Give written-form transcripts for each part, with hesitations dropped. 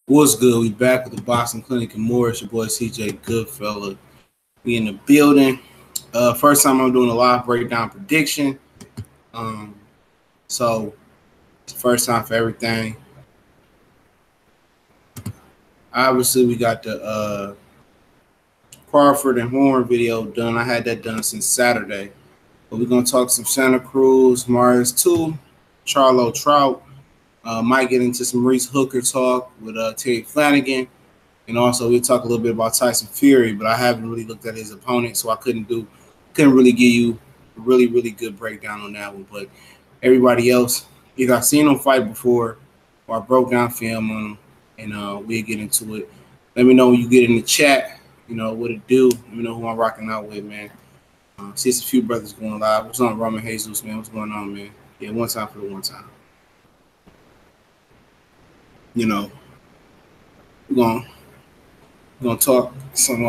What's good? We back with the Boxing Clinic and more. It's your boy CJ Goodfella. We in the building. First time I'm doing a live breakdown prediction. So it's the first time for everything. Obviously, we got the Crawford and Horn video done. I had that done since Saturday. But we're gonna talk some Santa Cruz, Mars 2, Charlo, Trout. Might get into some Reese Hooker talk with Terry Flanagan. And also we'll talk a little bit about Tyson Fury, but I haven't really looked at his opponent, so I couldn't really give you a really good breakdown on that one. But everybody else, either I've seen them fight before or I broke down film on them, and we'll get into it. Let me know when you get in the chat, what it do. Let me know who I'm rocking out with, man. See, it's a few brothers going live. What's on, Roman Jesus, man? What's going on, man? Yeah, one time for the one time. We're gonna talk some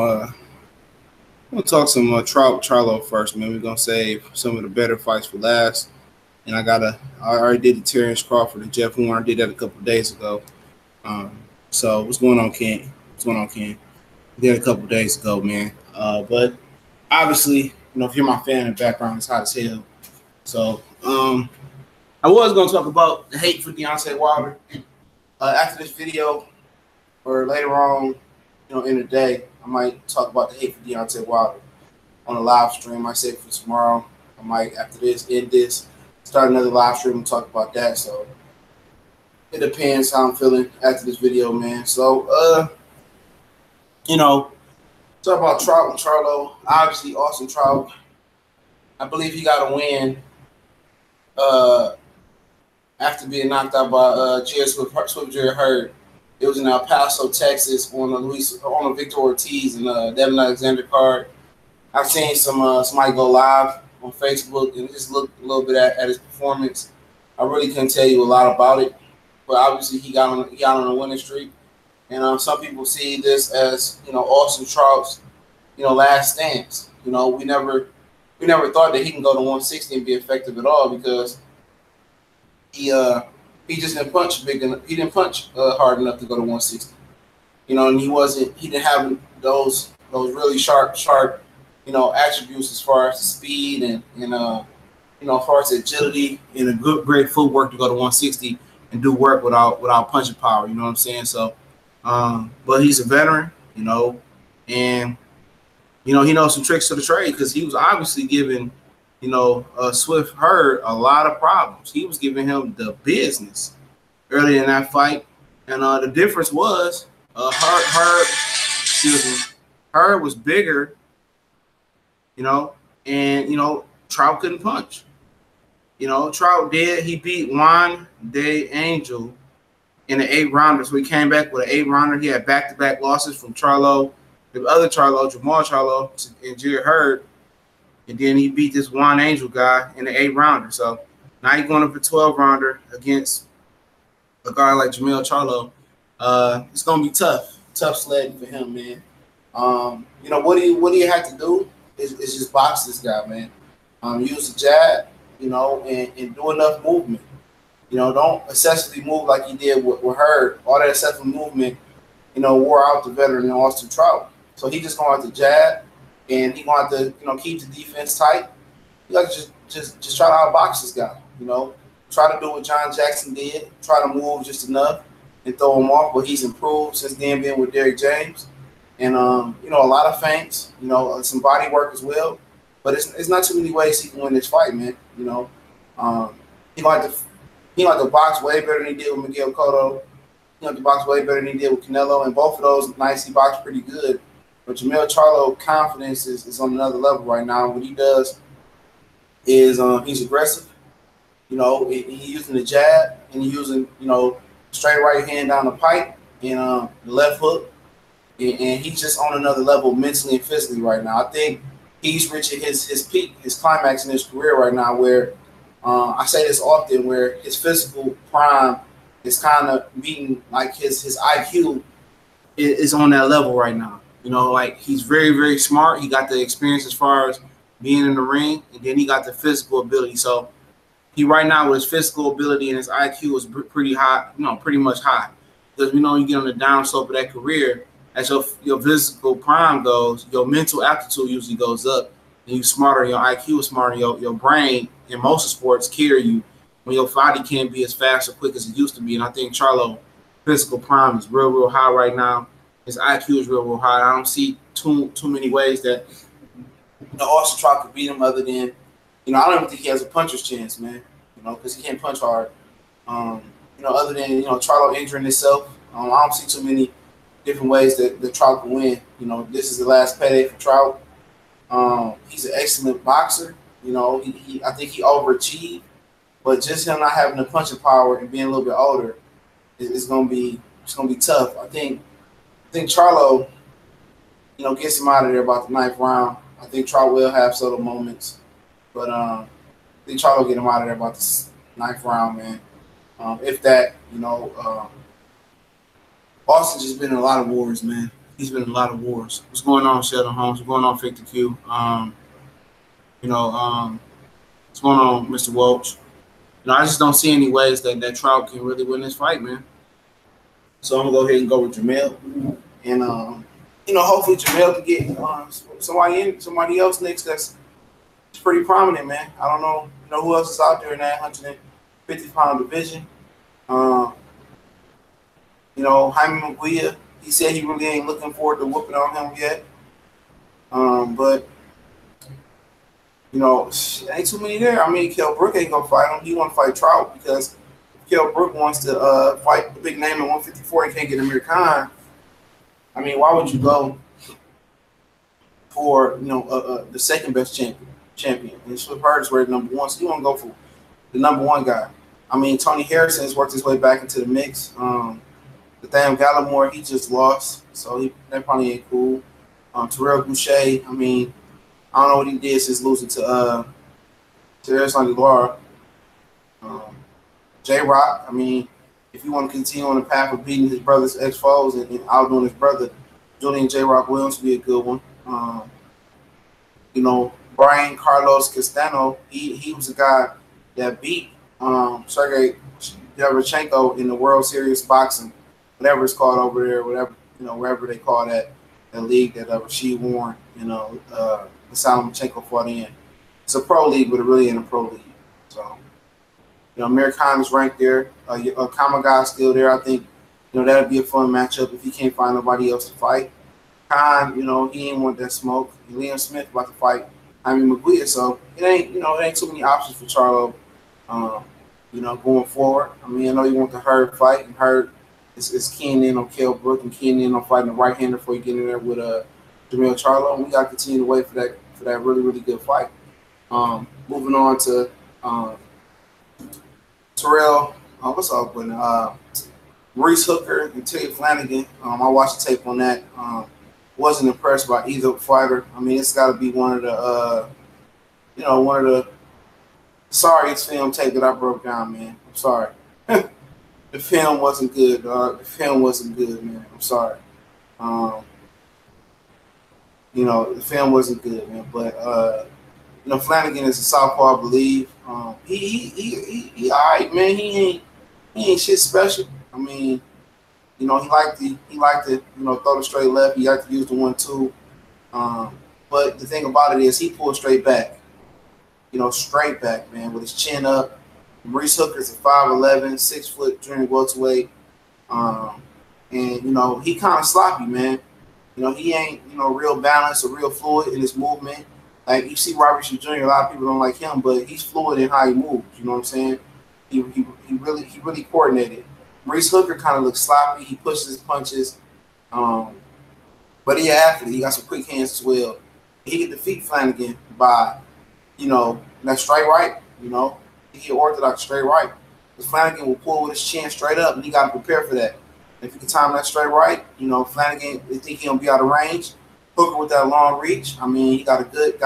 Trout Charlo first, man. We're gonna save some of the better fights for last. And I already did the Terrence Crawford and Jeff Horn. I did that a couple of days ago. So what's going on, Ken? What's going on, Ken? I did it a couple of days ago, man. But obviously, if you're my fan in the background, it's hot as hell. So I was gonna talk about the hate for Deontay Wilder. After this video, or later on, in the day, I might talk about the hate for Deontay Wilder on a live stream. I might save it for tomorrow. I might, after this, end this, start another live stream and talk about that. So it depends how I'm feeling after this video, man. So, talk about Trout and Charlo. Obviously, Austin Trout. I believe he got a win after being knocked out by Swift Jerry Hurd. It was in El Paso, Texas, on a Victor Ortiz and Devin Alexander card. I've seen somebody go live on Facebook and just look a little bit at his performance. I really couldn't tell you a lot about it, but obviously he got on a winning streak. And some people see this as Austin Trout's last stance. We never thought that he can go to 160 and be effective at all because he just didn't punch big enough. He didn't punch hard enough to go to 160. And he didn't have those really sharp attributes as far as the speed and as far as the agility and a great footwork to go to 160 and do work without punching power. You know what I'm saying? So, but he's a veteran, and he knows some tricks to the trade because he was obviously giving Swift Hurd a lot of problems. He was giving him the business early in that fight. And the difference was Hurd was bigger, and, Trout couldn't punch. Trout did. He beat Juan De Angel in the 8-rounder. So he came back with an 8-rounder. He had back-to-back losses from Charlo, the other Charlo, Jermell Charlo, and Jerry Hurd. And then he beat this Juan Angel guy in the 8-rounder. So now he's going up for 12-rounder against a guy like Jermell Charlo. It's going to be tough sledding for him, man. What do you have to do is just box this guy, man. Use the jab, and do enough movement. Don't excessively move like he did with Hurd. All that excessive movement, wore out the veteran Austin Trout. So he just going to have to jab. And he going to have to, keep the defense tight. You got to just try to outbox this guy. Try to do what John Jackson did. Try to move just enough and throw him off. But he's improved since then being with Derrick James, and a lot of feints. Some body work as well. But it's not too many ways he can win this fight, man. He going to have to box way better than he did with Miguel Cotto. He going to have to box way better than he did with Canelo. And both of those nights he boxed pretty good. But Jermell Charlo confidence is on another level right now. What he does is he's aggressive. He's using the jab and he's using, straight right hand down the pipe and the left hook. And he's just on another level mentally and physically right now. I think he's reaching his peak, his climax in his career right now where I say this often, where his physical prime is kind of beating like his IQ is on that level right now. He's very, very smart. He got the experience as far as being in the ring, and then he got the physical ability. So he right now with his physical ability and his IQ is pretty high, pretty much high. because we know you get on the down slope of that career, as your physical prime goes, your mental aptitude usually goes up, and you smarter, your IQ is smarter, your brain in most of sports carry you when your body can't be as fast or quick as it used to be. And I think Charlo physical prime is real high right now. His IQ is real high. I don't see too many ways that Austin Trout could beat him other than, I don't even think he has a puncher's chance, man. Because he can't punch hard. Other than, Charlo injuring himself, I don't see too many different ways that Trout can win. This is the last payday for Trout. He's an excellent boxer. I think he overachieved, but just him not having the punching power and being a little bit older is gonna be tough. I think Charlo, gets him out of there about the 9th round. I think Trout will have subtle moments, but I think Charlo get him out of there about the 9th round, man. If that, Austin just been in a lot of wars, man. He's been in a lot of wars. What's going on, Sheldon Holmes? What's going on, Fake the Q? What's going on, Mr. Welch? I just don't see any ways that Trout can really win this fight, man. So I'm gonna go ahead and go with Jermell, and hopefully Jermell can get somebody else next that's pretty prominent, man. I don't know, who else is out there in that 150-pound division. Jaime Munguia, he said he really ain't looking forward to whooping on him yet. But ain't too many there. I mean, Kell Brook ain't gonna fight him. He want to fight Trout because if Kell Brook wants to fight the big name at 154 and can't get Amir Khan, I mean, why would you go for the second best champion? And Swift Hurd is rated number 1, so you want to go for the number 1 guy. I mean, Tony Harrison has worked his way back into the mix. Nathaniel Gallimore, he just lost, so that probably ain't cool. Terrell Boucher, I mean, I don't know what he did since losing to Arizona Laura. J-Rock, I mean, if you want to continue on the path of beating his brother's ex-foes and outdoing his brother, Julian J-Rock Williams would be a good one. Brian Carlos Castano, he was a guy that beat Sergey Derevchenko in the World Series boxing, whatever it's called over there, wherever they call that league that Rashid Warren, Salomachenko fought in. It's a pro league, but it really ain't a pro league. So, Amir Khan is ranked there. Kamaga's still there. I think, that'd be a fun matchup if he can't find nobody else to fight. Khan, he ain't want that smoke. Liam Smith about to fight Jaime Munguia, so it ain't too many options for Charlo. Going forward. I mean, I know you want the Hurd fight, and Hurd is keying in on Kell Brook and keying in on fighting the right-hander before you get in there with Jermell Charlo, and we got to continue to wait for that really good fight. Moving on to Terrell, what's up with Maurice Hooker and Terry Flanagan. I watched the tape on that. Wasn't impressed by either fighter. I mean, it's got to be one of the sorriest film tape that I broke down, man. I'm sorry. The film wasn't good, dog. The film wasn't good, man. I'm sorry. The film wasn't good, man. But Flanagan is a southpaw, I believe. He all right, man. He ain't shit special. I mean, he liked to throw the straight left. He liked to use the 1-2. But the thing about it is he pulled straight back. Straight back, man, with his chin up. Maurice Hooker's a 5'11", 6 foot junior welterweight. And he kind of sloppy, man. He ain't, real balanced or real fluid in his movement. Like you see Robert Shea Jr., a lot of people don't like him, but he's fluid in how he moves. You know what I'm saying? He really coordinated. Maurice Hooker kind of looks sloppy. He pushes his punches. But he's an athlete. He got some quick hands as well. He can defeat Flanagan by, that straight right. He get orthodox straight right. Because Flanagan will pull with his chin straight up, and he got to prepare for that. If you can time that straight right, Flanagan, they think he'll be out of range. Hooker with that long reach. I mean, he got a good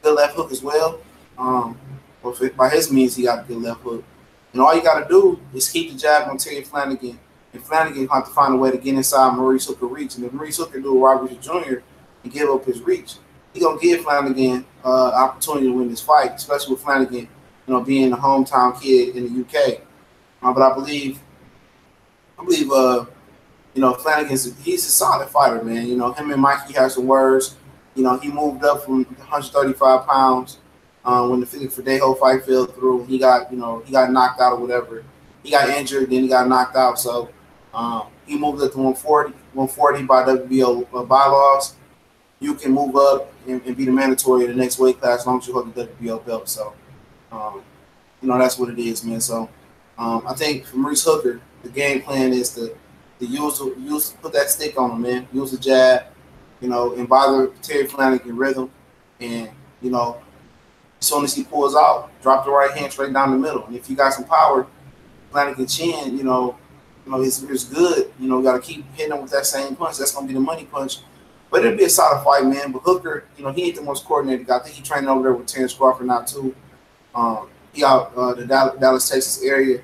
left hook as well. By his means, he got a good left hook. And all you got to do is keep the jab on Terry Flanagan, and Flanagan have to find a way to get inside Maurice Hooker reach. And if Maurice Hooker do a Robert Shea Jr. and give up his reach, he gonna give Flanagan opportunity to win this fight, especially with Flanagan, being the hometown kid in the UK. But I believe I believe he's a solid fighter, man. Him and Mikey have some words. He moved up from 135 pounds when the Felix Verdejo fight fell through. He got knocked out or whatever. He got injured, then he got knocked out. So he moved up to 140 by WBO bylaws. You can move up and be the mandatory in the next weight class as long as you hold the WBO belt. So, that's what it is, man. So, I think for Maurice Hooker, the game plan is to put that stick on him, man. Use the jab, and bother Terry Flanagan rhythm. And, as soon as he pulls out, drop the right hand straight down the middle. And if you got some power, Flanagan chin, it's good. Got to keep hitting him with that same punch. That's going to be the money punch. But it'll be a solid fight, man. But Hooker, he ain't the most coordinated guy. I think he's training over there with Terrence Crawford now, too. He out the Dallas, Texas area.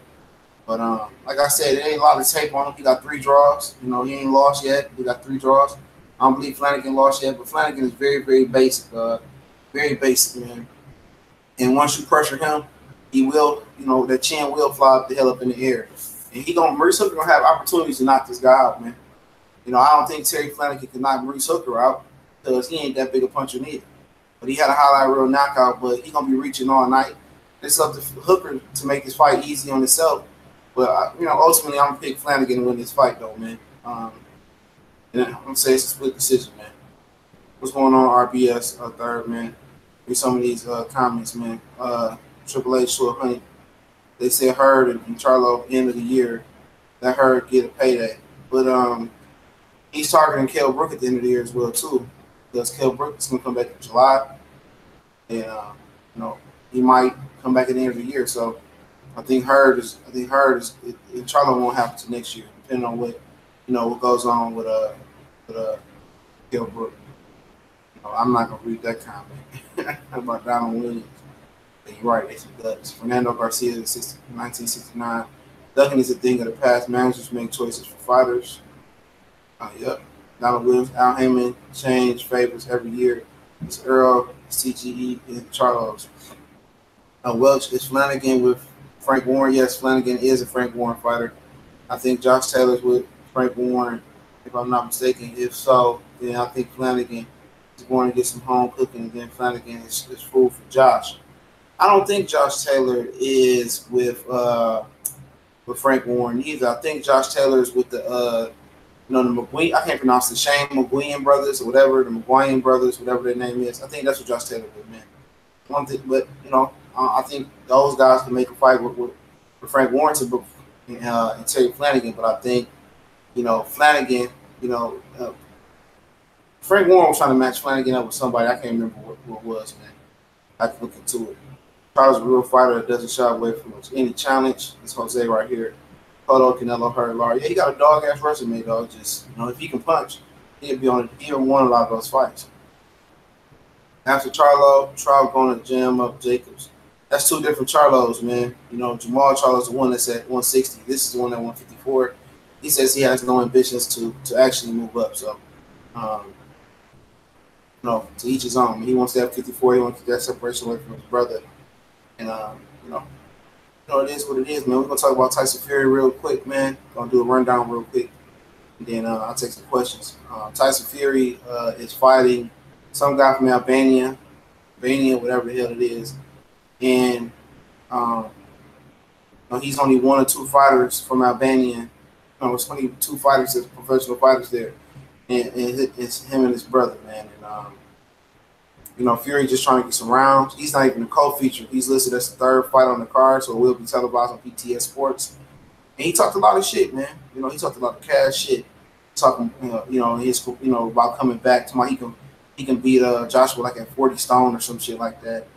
But like I said, it ain't a lot of tape on him. He got 3 draws. He ain't lost yet. He got 3 draws. I don't believe Flanagan lost yet, but Flanagan is very, very basic. Very basic, man. And once you pressure him, he will, that chin will fly the hell up in the air. And Maurice Hooker gonna have opportunities to knock this guy out, man. I don't think Terry Flanagan can knock Maurice Hooker out because he ain't that big a puncher neither. But he had a highlight reel knockout, but he's going to be reaching all night. It's up to Hooker to make this fight easy on himself. But, ultimately, I'm going to pick Flanagan to win this fight, though, man. I'm going to say it's a split decision, man. What's going on, RBS, third, man? Read some of these comments, man. Triple H to 100. They said Hurd and Charlo end of the year. That Hurd get a payday. But, he's targeting Kell Brook at the end of the year as well, too. Because Kell Brook is going to come back in July. And, he might come back at the end of the year. So I think Hurd is Charlo won't happen to next year, depending on what goes on with Kell Brook. I'm not going to read that comment about Donald Williams. But you're right, he does. Fernando Garcia, 1969. Ducking is a thing of the past. Managers make choices for fighters. Yep. Donald Williams, Al Heyman change favors every year. It's Earl, CGE, and Charlos. Welch is Flanagan with Frank Warren. Yes, Flanagan is a Frank Warren fighter. I think Josh Taylor's with Frank Warren, if I'm not mistaken. If so, then I think Flanagan is going to get some home cooking, and then Flanagan is food for Josh. I don't think Josh Taylor is with Frank Warren either. I think Josh Taylor is with the McGueen, I can't pronounce the Shane McGueen brothers or whatever, the McGueen brothers, whatever their name is. I think that's what Josh Taylor did, man. One thing, but I think those guys can make a fight with Frank Warrington and Terry Flanagan. But I think, Flanagan, Frank Warren was trying to match Flanagan up with somebody. I can't remember what it was, man. I have to look into it. Charles is a real fighter that doesn't shy away from any challenge. It's Jose right here. Cotto, Canelo, Hurd, Laurie. Yeah, he got a dog-ass resume, dog. Just, if he can punch, he'll won a lot of those fights. After Charlo, Trout going to jam up Jacobs. That's 2 different Charlos, man. Jermell Charlo's the one that's at 160. This is the one at 154. He says he has no ambitions to actually move up. So, to each his own. He wants to have 54. He wants to get that separation away from his brother. And, it is what it is, man. We're going to talk about Tyson Fury real quick, man. Going to do a rundown real quick. And then I'll take some questions. Tyson Fury is fighting some guy from Albania, whatever the hell it is. And he's only 1 or 2 fighters from Albania. It's only 2 fighters, as professional fighters there. And it's him and his brother, man. And, Fury just trying to get some rounds. He's not even a co-feature. He's listed as the 3rd fight on the card, so it will be televised on PTS Sports. And he talked a lot of shit, man. He talked a lot of cash shit. Talking, about coming back to he can beat Joshua like at 40 stone or some shit like that.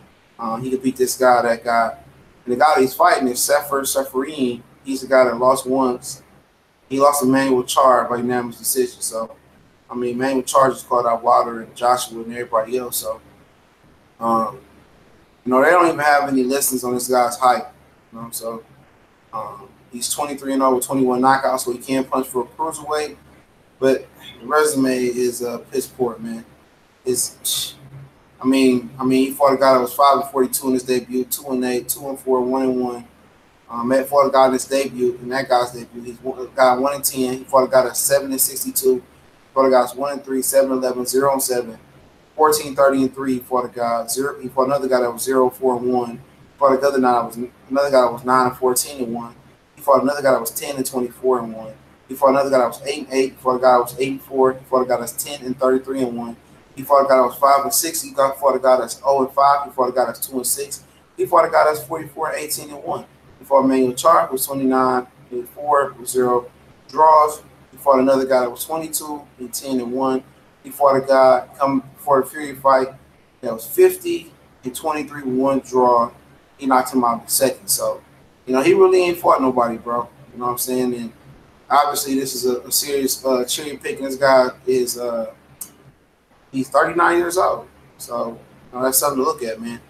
He could beat this guy, that guy. And the guy that he's fighting is Seferin. He's the guy that lost once. He lost to Manuel Charr by unanimous decision. So, Manuel Charr just called out Wilder and Joshua and everybody else. So, they don't even have any listings on this guy's height. So he's 23-0 with 21 knockouts, so he can punch for a cruiserweight. But the resume is piss poor, man. He fought a guy that was 5-42 in his debut, 2-8, 2-4, 1-1. Met fought a guy in his debut, in that guy's debut. He's got 1-10. He fought a guy that's 7-62. Fought a guy that's 1-3, 7-11, 0-7, 14-30-3. He fought a guy 0. He fought another guy that was 0-4-1. He fought another guy that was 9-14-1. He fought another guy that was 10-24-1. He fought another guy that was 8-8. He fought a guy that was 8-4. He fought a guy that's 10-33-1. He fought a guy that was 5-6. He fought a guy that's 0-5. He fought a guy that's 2-6. He fought a guy that's 44-18-1. He fought Emmanuel Charlo, who was 29-4 with 0 draws. He fought another guy that was 22-10-1. He fought a guy coming before the Fury fight that was 50-23 with 1 draw. He knocked him out in the second. So, you know, he really ain't fought nobody, bro. You know what I'm saying? And obviously, this is a serious cherry picking. This guy is he's 39 years old. So, you know, that's something to look at, man.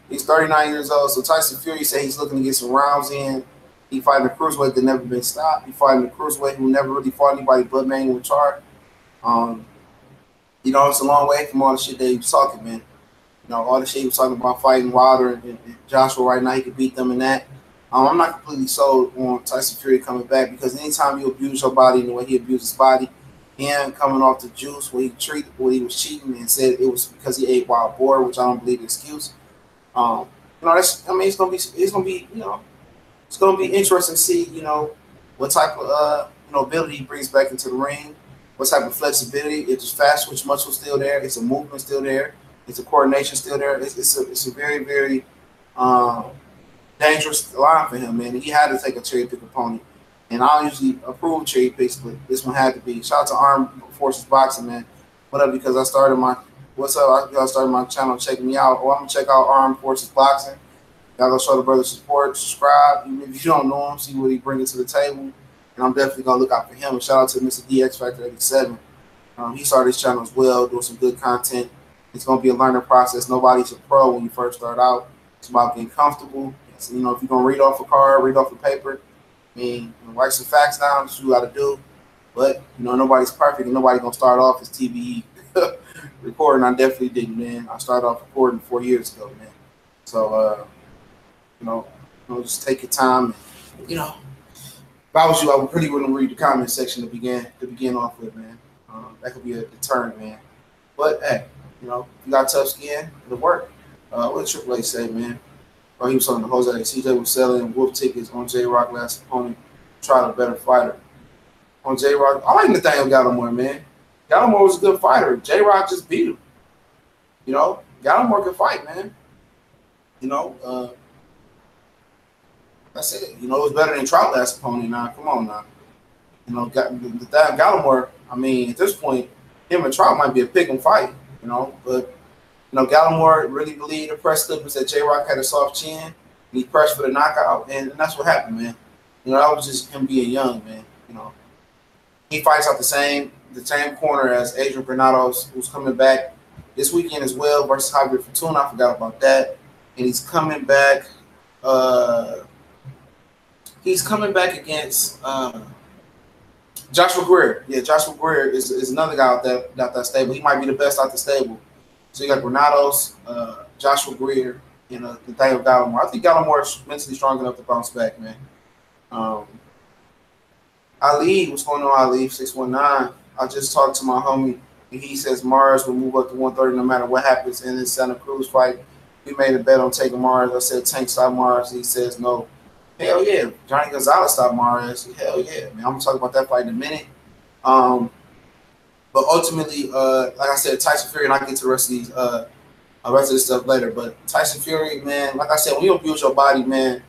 He's 39 years old. So Tyson Fury said he's looking to get some rounds in. He fighting a cruiserweight that never been stopped. He fighting a cruiserweight who never really fought anybody but Manuel Charlo. You know, it's a long way from all the shit that he was talking, man. You know, all the shit he was talking about fighting Wilder and Joshua right now, he could beat them in that. I'm not completely sold on Tyson Fury coming back because anytime you abuse your body in the way he abused his body, him coming off the juice where he was cheating and said it was because he ate wild boar, which I don't believe the excuse. You know, it's gonna be, you know, it's gonna be interesting to see, you know, what type of ability he brings back into the ring, what type of flexibility. It's just fast switch muscle still there, it's a movement still there, it's a coordination still there. It's a very, very dangerous line for him, man. And he had to take a cherry pick opponent. And I don't usually approve cherry picks, but this one had to be. Shout out to Armed Forces Boxing, man. What up? Because I started my I started my channel. Check me out. Or I'm gonna check out Armed Forces Boxing. Y'all go show the brother support, subscribe. Even if you don't know him, see what he brings to the table. And I'm definitely gonna look out for him. And shout out to Mr. DX Factor 87. He started his channel as well, doing some good content. It's gonna be a learning process. Nobody's a pro when you first start out. It's about getting comfortable. So, you know, if you're gonna read off a card, read off a paper, I mean, write some facts down. That's what you gotta do. But you know, nobody's perfect, and nobody gonna start off as TBE recording. I definitely didn't, man. I started off recording 4 years ago, man. So, you know, just take your time. And, you know, if I was you, I would really want to read the comment section to begin off with, man. That could be a deterrent, man. But hey, you know, if you got tough skin, it'll work. What did Triple H say, man? He was on the Jose. CJ was selling wolf tickets on J-Rock last opponent. Try a better fighter. On J-Rock, I like Nathaniel Gallimore, man. Gallimore was a good fighter. J-Rock just beat him. You know, Gallimore can fight, man. You know, that's it. You know, it was better than Trout last opponent. Now, come on now. You know, Gallimore, I mean, at this point, him and Trout might be a pick and fight, you know, but you know, Gallimore really believed the press clippers that J-Rock had a soft chin. And he pressed for the knockout, and that's what happened, man. You know, that was just him being young, man. You know, he fights out the same corner as Adrian Granados, who's coming back this weekend as well versus Javier Fortuna. I forgot about that. And he's coming back. He's coming back against Joshua Greer. Yeah, Joshua Greer is another guy out that stable. He might be the best out the stable. So you got Granados, Joshua Greer, and Nathaniel Gallimore. I think Gallimore is mentally strong enough to bounce back, man. Ali, what's going on, Ali? 619. I just talked to my homie, and he says Mars will move up to 130 no matter what happens in this Santa Cruz fight. We made a bet on taking Mars. I said Tank stop Mars. He says no. Hell yeah. Johnny Gonzalez stop Mars. Hell yeah, man. I'm going to talk about that fight in a minute. But ultimately, like I said, Tyson Fury, and I'll get to the rest of this stuff later. But Tyson Fury, man, like I said, when you abuse your body, man,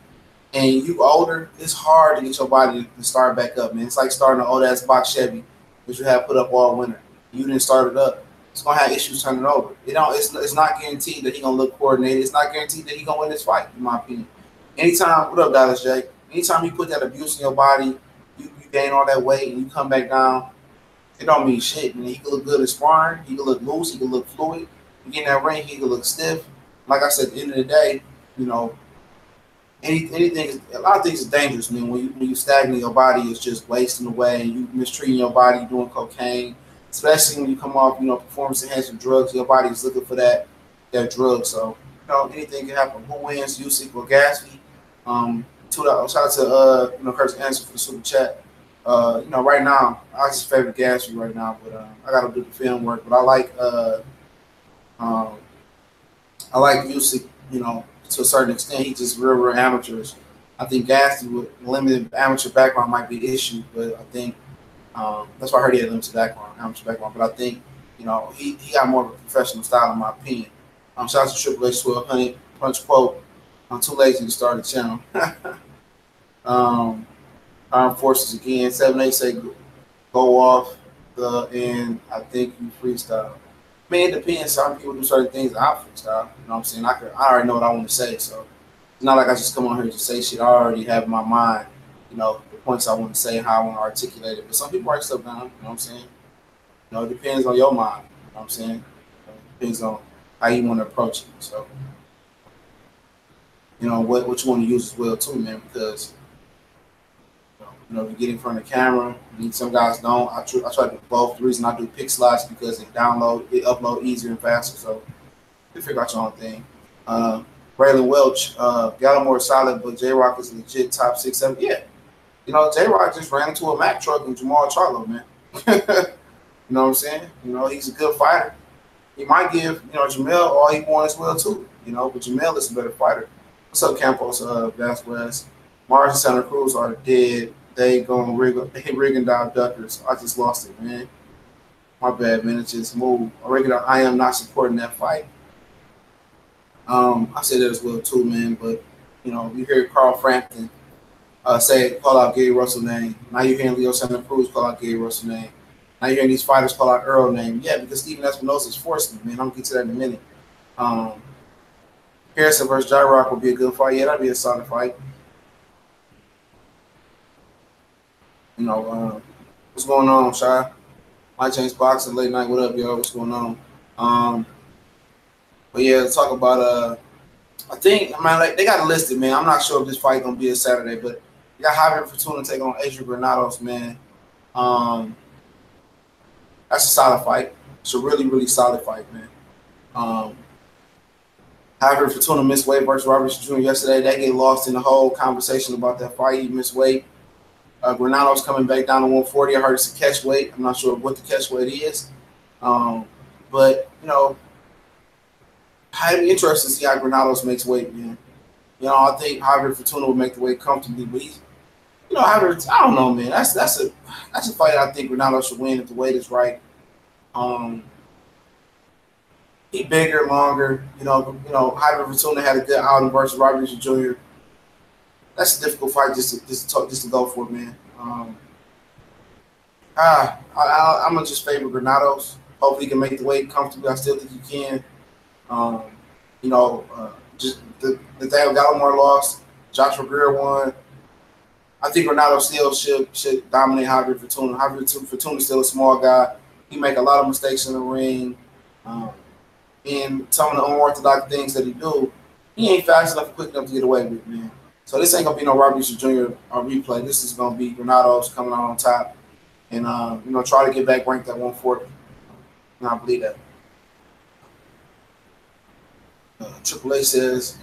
and you older, it's hard to get your body to start back up, man. It's like starting an old-ass box Chevy that you have put up all winter. You didn't start it up. It's going to have issues turning over. It's not guaranteed that he's going to look coordinated. It's not guaranteed that he's going to win this fight, in my opinion. Anytime, what up, Dallas Jake? Anytime you put that abuse in your body, you gain all that weight and you come back down, it don't mean shit. Man. He can look good at sparring. He can look loose. He can look fluid. You get in that ring, he can look stiff. Like I said, at the end of the day, you know, anything, a lot of things are dangerous, man. When you stagnate your body, it's just wasting away. You mistreating your body, doing cocaine, especially when you come off, you know, performance-enhancing drugs. Your body is looking for that drug. So, you know, anything can happen. Who wins, Usyk or Gasly? Shout out to Curtis Anderson for the super chat. Right now I just favor Gasly right now, but I gotta do the film work. But um, I like Usyk, to a certain extent. He's just real amateurs. I think Gasly with limited amateur background might be an issue, but I think that's why I heard he had limited amateur background. But I think, he got more of a professional style in my opinion. Shout out to Triple H 1200 punch quote. I'm too lazy to start a channel. Armed Forces again. 7-8 say go off and I think you freestyle. I mean, it depends. Some people do certain things I freestyle. You know what I'm saying? I already know what I want to say, so it's not like I just come on here to say shit. I already have in my mind, the points I want to say and how I want to articulate it. But some people write stuff down. You know what I'm saying? It depends on your mind. You know what I'm saying? It depends on how you want to approach it. So, what you want to use as well too, man. Because you get in front of the camera. Some guys don't. I try to do both. The reason I do pick slides because it upload easier and faster. So you figure out your own thing. Braylon Welch, Gallimore solid, but J-Rock is legit top 6, 7. Yeah. J-Rock just ran into a Mack truck and Jermell Charlo, man. You know what I'm saying? He's a good fighter. He might give, Jermell all he wants as well, too. But Jermell is a better fighter. What's up, Campos Vasquez? Mars and Santa Cruz are dead. They rigging down duckers. I just lost it, man. My bad, man. It just moved. I am not supporting that fight. I say that as well too, man. But you hear Carl Frampton call out Gary Russell's name. Now you're hearing Leo Santa Cruz call out Gary Russell's name. Now you're hearing these fighters call out Earl's name. Yeah, because Steven Espinosa's forcing it, man. I'm gonna get to that in a minute. Harrison versus J-Rock would be a good fight. Yeah, that'd be a solid fight. What's going on, Shy? My James Boxing late night. What up, yo? What's going on? But yeah, let's talk about I think they got it listed, man. I'm not sure if this fight gonna be a Saturday, but you got Javier Fortuna taking on Adrian Granados, man. That's a solid fight. It's a really, really solid fight, man. Javier Fortuna missed weight versus Robert Jr. yesterday. They get lost in the whole conversation about that fight. He missed weight. Granados coming back down to 140. I heard it's a catch weight. I'm not sure what the catch weight is. But, I'd be interested to see how Granados makes weight, man. I think Javier Fortuna would make the weight comfortably, but he's, Javier, I don't know, man. That's a fight I think Granados should win if the weight is right. He bigger, longer. Javier Fortuna had a good outing versus Robert Jr. That's a difficult fight just to go for, man. I'm gonna just favor Granados. Hopefully, he can make the weight comfortably. I still think he can. Just the thing Gallimore lost, Joshua Greer won. I think Granados still should dominate Javier Fortuna. Javier Fortuna's still a small guy. He make a lot of mistakes in the ring. And some of the unorthodox things that he do, he ain't fast enough, quick enough to get away with, man. So this ain't gonna be no Robert Jr. Replay. This is gonna be Granados coming out on top, and try to get back ranked at 140. And I believe that. Triple A says,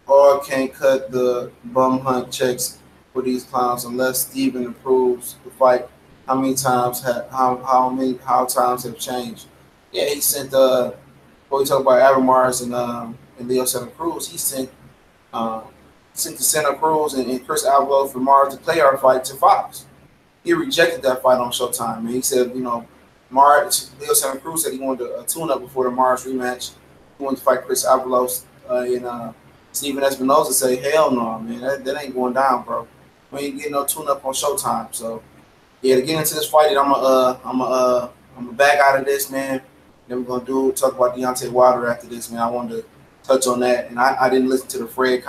"All can't cut the bum hunt checks for these clowns unless Steven improves the fight. How times have changed?" Yeah, he sent when we talk about Abner and Leo Santa Cruz, he sent to Santa Cruz and Chris Alvaro for Mars to play our fight to Fox. He rejected that fight on Showtime, and he said, Leo Santa Cruz said he wanted a tune-up before the Mars rematch. He wanted to fight Chris Alvaro, and Steven Espinosa say, "Hell no, man, that ain't going down, bro. We ain't getting no tune-up on Showtime." So, yeah, to get into this fight, I'm back out of this, man. Then we're gonna talk about Deontay Wilder after this, man. I wanted to touch on that, and I didn't listen to the Fred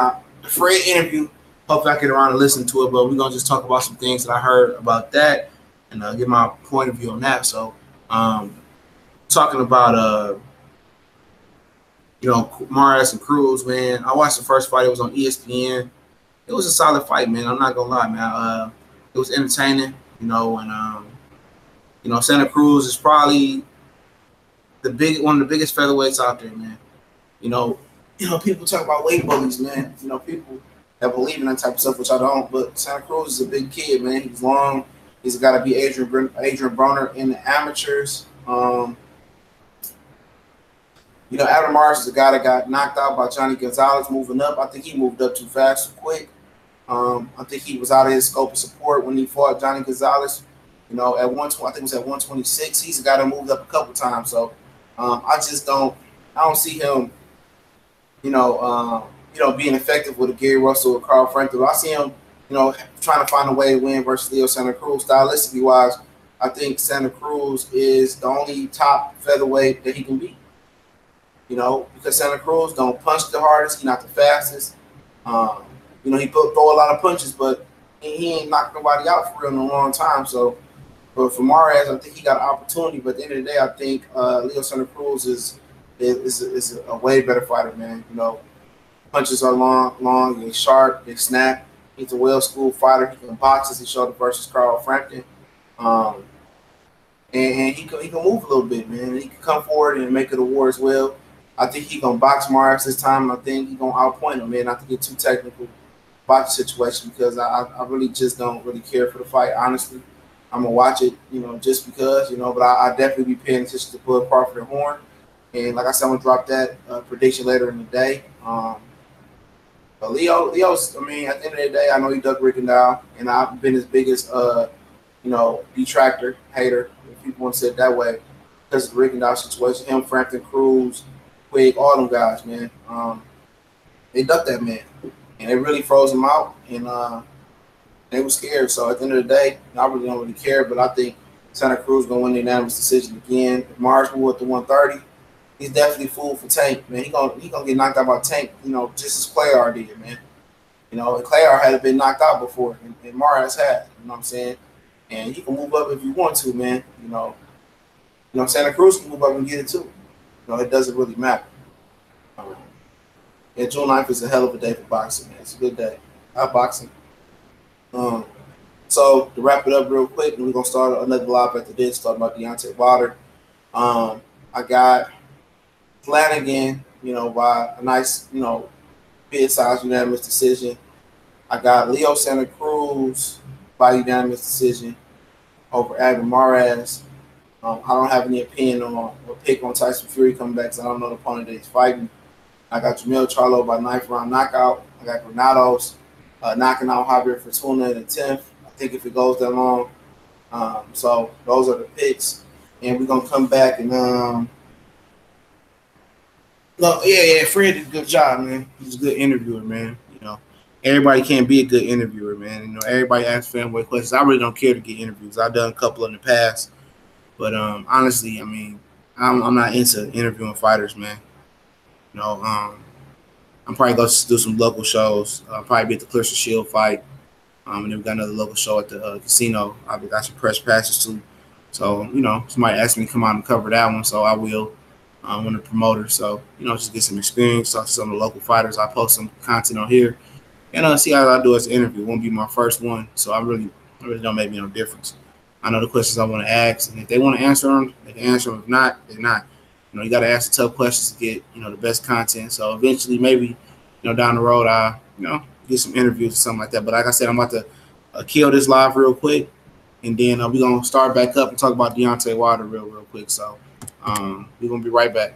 interview. Hopefully I get around and listen to it, but we're gonna just talk about some things that I heard about that and get my point of view on that. So, talking about Mares and Cruz, man. I watched the first fight. It was on ESPN. It was a solid fight, man. I'm not gonna lie, man. It was entertaining, and Santa Cruz is probably one of the biggest featherweights out there, man. People talk about weight bullies, man. People that believe in that type of stuff, which I don't. But Santa Cruz is a big kid, man. He's long. He's got to be Adrian Broner in the amateurs. Abner Mars is a guy that got knocked out by Johnny Gonzalez moving up. I think he moved up too fast, too quick. I think he was out of his scope of support when he fought Johnny Gonzalez. At 120, I think it was at 126. He's a guy that moved up a couple times. So I don't see him, being effective with a Gary Russell or Carl Frampton. I see him, trying to find a way to win versus Leo Santa Cruz. Stylistically wise, I think Santa Cruz is the only top featherweight that he can beat. Because Santa Cruz don't punch the hardest. He's not the fastest. He throw a lot of punches, but he ain't knocked nobody out for real in a long time. So, but for Mares, I think he got an opportunity. But at the end of the day, I think Leo Santa Cruz is a way better fighter, man. Punches are long, they're sharp, they snap. He's a well-schooled fighter. He can box, as he showed it versus Carl Frampton. And he can move a little bit, man. He can come forward and make it a war as well. I think he's going to box Mares this time. I think he's going to outpoint him, man, not to get too technical about the situation, because I really just don't really care for the fight, honestly. I'm going to watch it, just because, but I definitely be paying attention to Bud Crawford and Horn. And like I said, I'm going to drop that prediction later in the day. But Leo's, at the end of the day, I know he dug Rickendow, and I've been his biggest, detractor, hater, if people want to say it that way, because of the Rickendow situation. Him, Frampton, Cruz, Quigg, all them guys, man. They ducked that man, and they really froze him out, and they were scared. So at the end of the day, I really don't really care, but I think Santa Cruz going to win the unanimous decision again. If Mars will at the 130, he's definitely fooled for Tank, man. He gonna get knocked out by Tank, just as Clayar did, man. Clayar had been knocked out before, and Mars had, what I'm saying? And he can move up if you want to, man. Santa Cruz can move up and get it too. It doesn't really matter. June 9th is a hell of a day for boxing, man. It's a good day. Boxing. So to wrap it up real quick, and we're gonna start another live after this, talking about Deontay Wilder. I got Flanagan, by a nice, bid-sized unanimous decision. I got Leo Santa Cruz by unanimous decision over Abner Mares. I don't have any opinion on or pick on Tyson Fury coming back because I don't know the opponent that he's fighting. I got Jermell Charlo by 9th round knockout. I got Granados knocking out Javier Fortuna in the 10th. I think if it goes that long. So those are the picks. And we're going to come back and Fred did a good job, man. He's a good interviewer, man. Everybody can't be a good interviewer, man. Everybody asks fanboy questions. I really don't care to get interviews. I've done a couple in the past. But honestly, I'm not into interviewing fighters, man. I'm probably going to do some local shows. Probably be at the Clarissa Shield fight. And then we got another local show at the casino. I've got some press passes too. So, somebody asked me to come out and cover that one, so I will. I'm a promoter, so, just get some experience, talk to some of the local fighters. I post some content on here, and see how I do as an interview. It won't be my first one, so I really don't make no difference. I know the questions I want to ask, and if they want to answer them, they can answer them. If not, they're not. You got to ask the tough questions to get, the best content. So eventually, maybe, down the road, I, get some interviews or something like that. But like I said, I'm about to kill this live real quick, and then we're going to start back up and talk about Deontay Wilder real quick. So we're going to be right back.